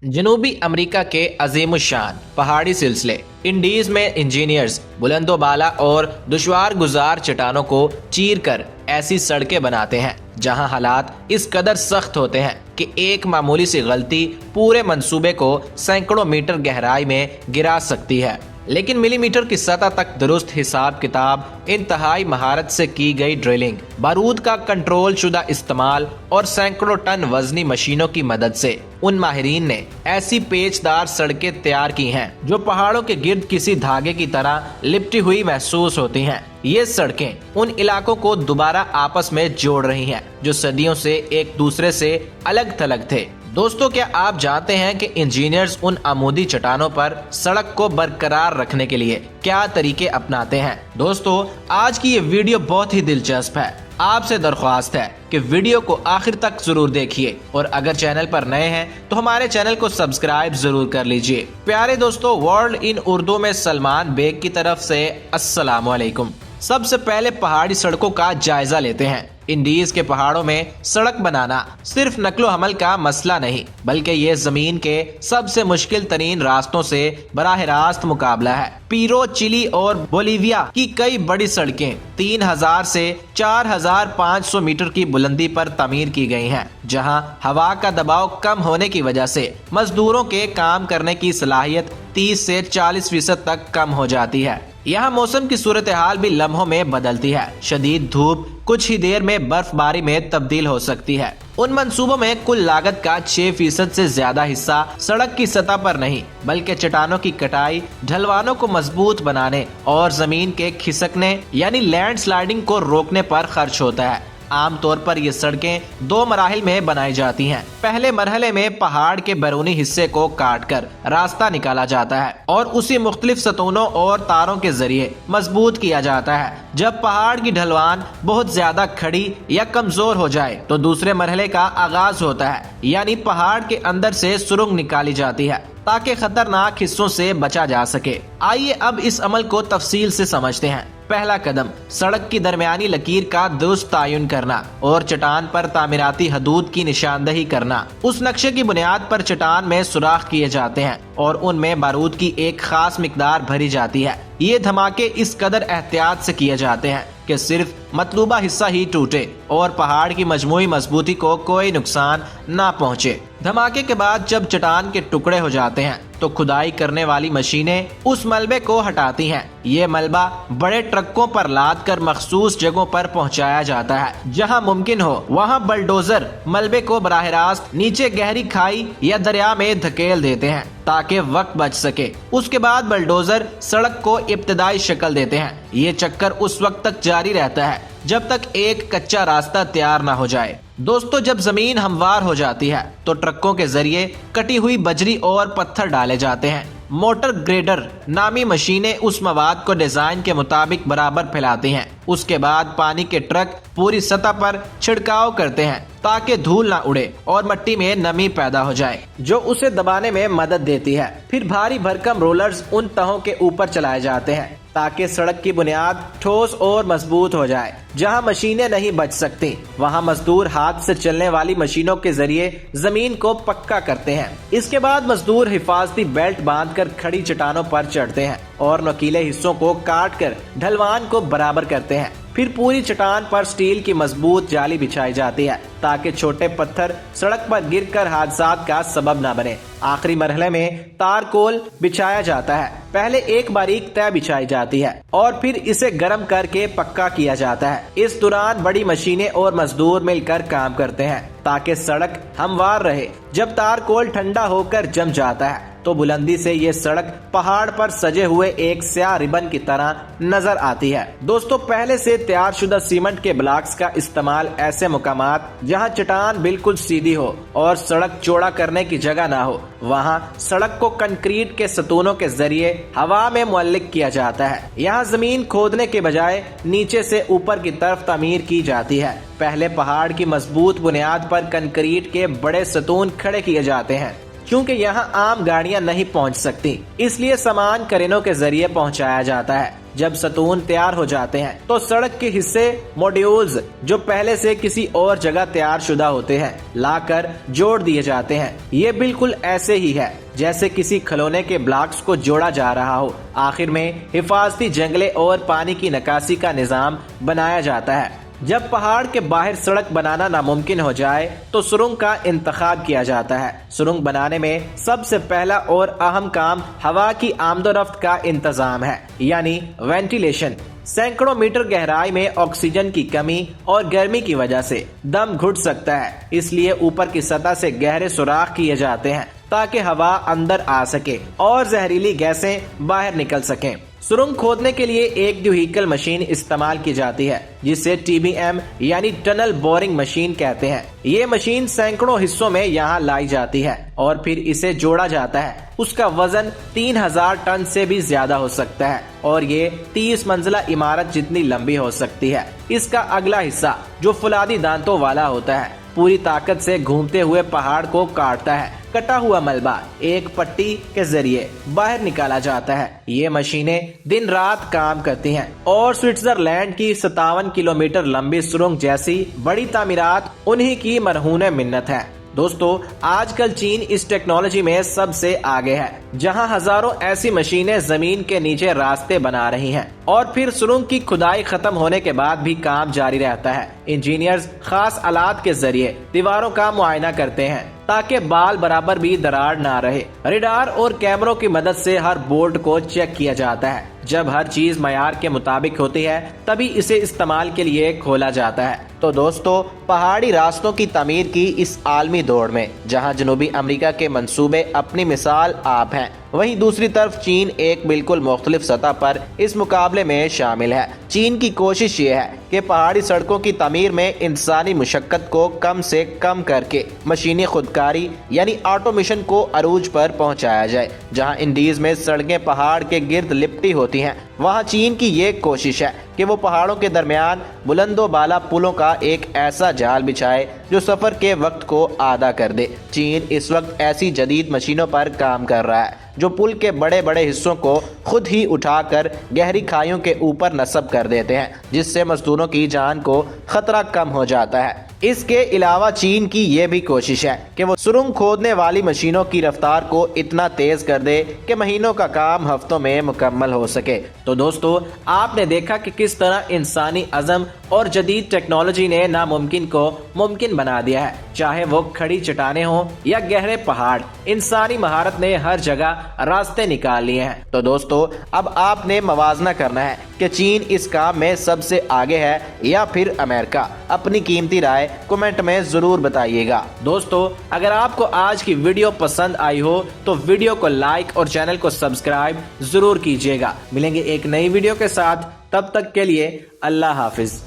जनूबी अमेरिका के अजीम शान पहाड़ी सिलसिले इंडीज में इंजीनियर्स बुलंदोबाला और दुश्वार गुजार चट्टानों को चीर कर ऐसी सड़कें बनाते हैं जहां हालात इस कदर सख्त होते हैं कि एक मामूली सी गलती पूरे मंसूबे को सैकड़ों मीटर गहराई में गिरा सकती है। लेकिन मिलीमीटर की सतह तक दुरुस्त हिसाब किताब, इंतहाई महारत से की गई ड्रिलिंग, बारूद का कंट्रोल शुदा इस्तेमाल और सैकड़ों टन वजनी मशीनों की मदद से उन माहिरीन ने ऐसी पेचदार सड़कें तैयार की हैं जो पहाड़ों के गिर्द किसी धागे की तरह लिपटी हुई महसूस होती हैं। ये सड़कें उन इलाकों को दोबारा आपस में जोड़ रही हैं जो सदियों से एक दूसरे से अलग थलग थे। दोस्तों, क्या आप जानते हैं कि इंजीनियर्स उन आमूदी चट्टानों पर सड़क को बरकरार रखने के लिए क्या तरीके अपनाते हैं? दोस्तों, आज की ये वीडियो बहुत ही दिलचस्प है। आपसे दरख्वास्त है कि वीडियो को आखिर तक जरूर देखिए और अगर चैनल पर नए हैं तो हमारे चैनल को सब्सक्राइब जरूर कर लीजिए। प्यारे दोस्तों, वर्ल्ड इन उर्दू में सलमान बेग की तरफ से अस्सलाम वालेकुम। सबसे पहले पहाड़ी सड़कों का जायजा लेते हैं। इंडीज के पहाड़ों में सड़क बनाना सिर्फ नकलो हमल का मसला नहीं, बल्कि ये जमीन के सबसे मुश्किल तरीन रास्तों से बराह रास्त मुकाबला है। पीरो, चिली और बोलीविया की कई बड़ी सड़कें 3000 से 4500 मीटर की बुलंदी पर तामीर की गई हैं, जहां हवा का दबाव कम होने की वजह से मजदूरों के काम करने की सलाहियत 30 से 40% तक कम हो जाती है। यहाँ मौसम की सूरत हाल भी लम्हों में बदलती है। शदीद धूप कुछ ही देर में बर्फबारी में तब्दील हो सकती है। उन मंसूबों में कुल लागत का 6% से ज्यादा हिस्सा सड़क की सतह पर नहीं बल्कि चट्टानों की कटाई, ढलवानों को मजबूत बनाने और जमीन के खिसकने यानी लैंड स्लाइडिंग को रोकने पर खर्च होता है। आमतौर पर ये सड़कें 2 मराहिल में बनाई जाती हैं। पहले मरहले में पहाड़ के बैरूनी हिस्से को काटकर रास्ता निकाला जाता है और उसी मुख्तलिफ सतूनों और तारों के जरिए मजबूत किया जाता है। जब पहाड़ की ढलवान बहुत ज्यादा खड़ी या कमजोर हो जाए तो दूसरे मरहले का आगाज होता है, यानी पहाड़ के अंदर से सुरंग निकाली जाती है ताकि खतरनाक हिस्सों से बचा जा सके। आइए अब इस अमल को तफसील से समझते हैं। पहला कदम, सड़क की दरमियानी लकीर का दुरुस्त तायुन करना और चट्टान पर तामीराती हदूद की निशानदही करना। उस नक्शे की बुनियाद पर चट्टान में सुराख किए जाते हैं और उनमें बारूद की एक खास मिकदार भरी जाती है। ये धमाके इस कदर एहतियात से किए जाते हैं कि सिर्फ मतलूबा हिस्सा ही टूटे और पहाड़ की मजमूई मजबूती को कोई नुकसान ना पहुंचे। धमाके के बाद जब चट्टान के टुकड़े हो जाते हैं तो खुदाई करने वाली मशीनें उस मलबे को हटाती हैं। ये मलबा बड़े ट्रकों पर लाद कर मखसूस जगहों पर पहुंचाया जाता है। जहां मुमकिन हो वहां बलडोजर मलबे को बराह रास्त नीचे गहरी खाई या दरिया में धकेल देते हैं ताकि वक्त बच सके। उसके बाद बलडोजर सड़क को इब्तदाई शक्ल देते हैं। ये चक्कर उस वक्त तक जारी रहता है जब तक एक कच्चा रास्ता तैयार ना हो जाए। दोस्तों, जब जमीन हमवार हो जाती है तो ट्रकों के जरिए कटी हुई बजरी और पत्थर डाले जाते हैं। मोटर ग्रेडर नामी मशीनें उस मवाद को डिजाइन के मुताबिक बराबर फैलाती हैं। उसके बाद पानी के ट्रक पूरी सतह पर छिड़काव करते हैं ताकि धूल ना उड़े और मिट्टी में नमी पैदा हो जाए जो उसे दबाने में मदद देती है। फिर भारी भरकम रोलर्स उन तहों के ऊपर चलाए जाते हैं ताकि सड़क की बुनियाद ठोस और मजबूत हो जाए। जहां मशीनें नहीं बच सकती वहां मजदूर हाथ से चलने वाली मशीनों के जरिए जमीन को पक्का करते हैं। इसके बाद मजदूर हिफाजती बेल्ट बांधकर खड़ी चट्टानों पर चढ़ते हैं और नुकीले हिस्सों को काट कर ढलवान को बराबर करते हैं। फिर पूरी चट्टान पर स्टील की मजबूत जाली बिछाई जाती है ताकि छोटे पत्थर सड़क पर गिरकर हादसात का सबब न बने। आखिरी मरहले में तारकोल बिछाया जाता है। पहले एक बारीक तय बिछाई जाती है और फिर इसे गर्म करके पक्का किया जाता है। इस दौरान बड़ी मशीनें और मजदूर मिलकर काम करते हैं ताकि सड़क हमवार रहे। जब तारकोल ठंडा होकर जम जाता है तो बुलंदी से ये सड़क पहाड़ पर सजे हुए एक स्याह रिबन की तरह नजर आती है। दोस्तों, पहले से तैयार शुदा सीमेंट के ब्लॉक्स का इस्तेमाल ऐसे मुकामात जहां चट्टान बिल्कुल सीधी हो और सड़क चौड़ा करने की जगह ना हो, वहां सड़क को कंक्रीट के सतूनों के जरिए हवा में मुअल्लिक किया जाता है। यहाँ जमीन खोदने के बजाय नीचे से ऊपर की तरफ तामीर की जाती है। पहले पहाड़ की मजबूत बुनियाद पर कंक्रीट के बड़े सतून खड़े किए जाते हैं। क्योंकि यहाँ आम गाड़ियाँ नहीं पहुँच सकती, इसलिए सामान क्रेनों के जरिए पहुँचाया जाता है। جب ستون تیار ہو جاتے ہیں تو سڑک کے حصے موڈیولز جو پہلے سے کسی اور جگہ تیار شدہ ہوتے ہیں لا کر جوڑ دیے جاتے ہیں۔ یہ بالکل ایسے ہی ہے جیسے کسی کھلونے کے بلاکس کو جوڑا جا رہا ہو۔ آخر میں حفاظتی جنگلے اور پانی کی نکاسی کا نظام بنایا جاتا ہے۔ جب پہاڑ کے باہر سڑک بنانا ناممکن ہو جائے تو سرنگ کا انتخاب کیا جاتا ہے۔ سرنگ بنانے میں سب سے پہلا اور اہم کام ہوا کی آمد و رفت کا انتظام ہے، یعنی وینٹیلیشن۔ سینکڑوں میٹر گہرائی میں آکسیجن کی کمی اور گرمی کی وجہ سے دم گھٹ سکتا ہے، اس لیے اوپر کی سطح سے گہرے سوراخ کیے جاتے ہیں تاکہ ہوا اندر آ سکے اور زہریلی گیسیں باہر نکل سکیں۔ سرنگ کھودنے کے لیے ایک وہیکل مشین استعمال کی جاتی ہے جسے TBM یعنی ٹنل بورنگ مشین کہتے ہیں۔ یہ مشین سینکڑوں حصوں میں یہاں لائی جاتی ہے اور پھر اسے جوڑا جاتا ہے۔ اس کا وزن 3000 ٹن سے بھی زیادہ ہو سکتا ہے اور یہ 30 منزلہ عمارت جتنی لمبی ہو سکتی ہے۔ اس کا اگلا حصہ جو فولادی دانتوں والا ہوتا ہے پوری طاقت سے گھومتے ہوئے پہاڑ کو کاٹتا ہے۔ کٹا ہوا ملبہ ایک پٹی کے ذریعے باہر نکالا جاتا ہے۔ یہ مشینیں دن رات کام کرتی ہیں اور سوئٹزرلینڈ کی 57 کلومیٹر لمبی سرنگ جیسی بڑی تعمیرات انہی کی مرہون منت ہے۔ دوستو، آج کل چین اس ٹیکنالوجی میں سب سے آگے ہے، جہاں ہزاروں ایسی مشینیں زمین کے نیچے راستے بنا رہی ہیں اور پھر سرنگ کی کھدائی ختم ہونے کے بعد بھی کام جاری رہتا ہے۔ انجینئرز خاص آلات کے ذریعے دیواروں کا معائنہ کرتے ہیں تاکہ بال برابر بھی دراڑ نہ رہے۔ ریڈار اور کیمروں کی مدد سے ہر بولٹ کو چیک کیا جاتا ہے۔ جب ہر چیز معیار کے مطابق ہوتی ہے تبھی اسے استعمال کے لیے کھولا جاتا ہے۔ تو دوستو، پہاڑی راستوں کی تعمیر کی اس عالمی دوڑ میں جہاں جنوبی امریکہ کے منصوبے اپنی مثال آپ ہیں، وہیں دوسری طرف چین ایک بالکل مختلف سطح پر اس مقابلے میں شامل ہے۔ چین کی کوشش یہ ہے کہ پہاڑی سڑکوں کی تعمیر میں انسانی مشقت کو کم سے کم کر کے مشینی خودکاری یعنی آٹومیشن کو عروج پر پہنچایا جائے۔ جہاں انڈیز میں سڑکیں پہاڑ کے گرد لپٹی ہوتی ہیں، وہاں چین کی یہ کوشش ہے کہ وہ پہاڑوں کے درمیان بلند و بالا پلوں کا ایک ایسا جال بچھائے جو سفر کے وقت کو آدھا کر دے۔ چین اس وقت ایسی جدید مشینوں پر کام کر رہا ہے جو پل کے بڑے بڑے حصوں کو خود ہی اٹھا کر گہری کھائیوں کے اوپر نصب کر دیتے ہیں، جس سے مزدوروں کی جان کو خطرہ کم ہو جاتا ہے۔ اس کے علاوہ چین کی یہ بھی کوشش ہے کہ وہ سرنگ کھودنے والی مشینوں کی رفتار کو اتنا تیز کر دے کہ مہینوں کا کام ہفتوں میں مکمل ہو سکے۔ تو دوستو، آپ نے دیکھا کہ کس طرح انسانی عزم اور جدید ٹیکنالوجی نے ناممکن کو ممکن بنا دیا ہے۔ چاہے وہ کھڑی چٹانیں ہوں یا گہرے پہاڑ، انسانی مہارت نے ہر جگہ راستے نکال لیے ہیں۔ تو دوستو، اب آپ نے موازنہ کرنا ہے کہ چین اس کام میں سب سے آگے ہے یا پھر امریکہ۔ اپنی قیمتی رائے کمنٹ میں ضرور بتائیے گا۔ دوستو، اگر آپ کو آج کی ویڈیو پسند آئی ہو تو ویڈیو کو لائک اور چینل کو سبسکرائب ضرور کیجیے گا۔ ملیں گے ایک نئی ویڈیو کے ساتھ، تب تک کے لیے اللہ حافظ۔